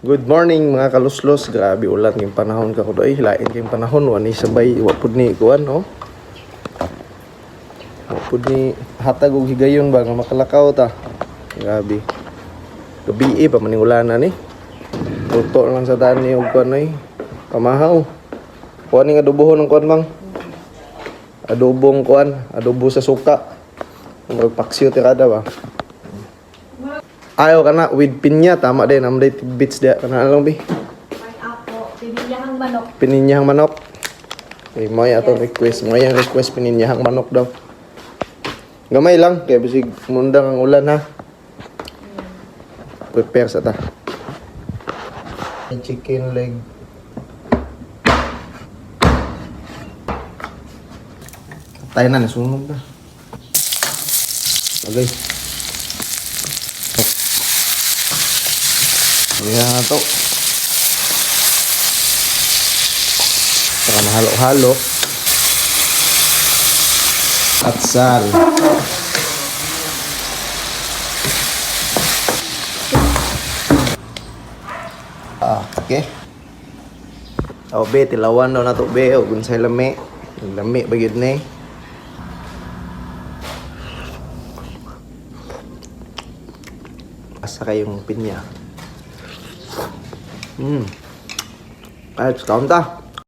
Good morning mga kaluslos. Grabe ulan yung panahon ka ko doy. Hilain kayong panahon. Wani sabay. Wapod ni kuan, no? Wapod ni hatag og higayon ba nga makalakaw ta. Grabe. Gabi pa maning ulanan ni. Tuto lang sa daan ni og kuan ay. Pamahaw. Kuan nga adobohon ng kuan bang. Adobong kuan, adobo sa suka. Magpaksiw ti kada ba. Ayaw ka na with pinya, tama din. Amday tidbits dia. Kana lang bi. Pineapple, pininyahang manok. Pininyahang manok. Okay, mo yung atong request. Mo yung request pininyahang manok daw. Gamay lang. Kaya bisig mundang ang ulan ha. Prepare sa ta. Chicken leg. Tayo na, nasunog na. Okay. Ayan na ito. Saka mahalo-halo. At sal. Okay. O be, tilawan daw na ito be. O gunsay lami. Lami bagid na eh. Asa kayong pinya. Kahit kaunta.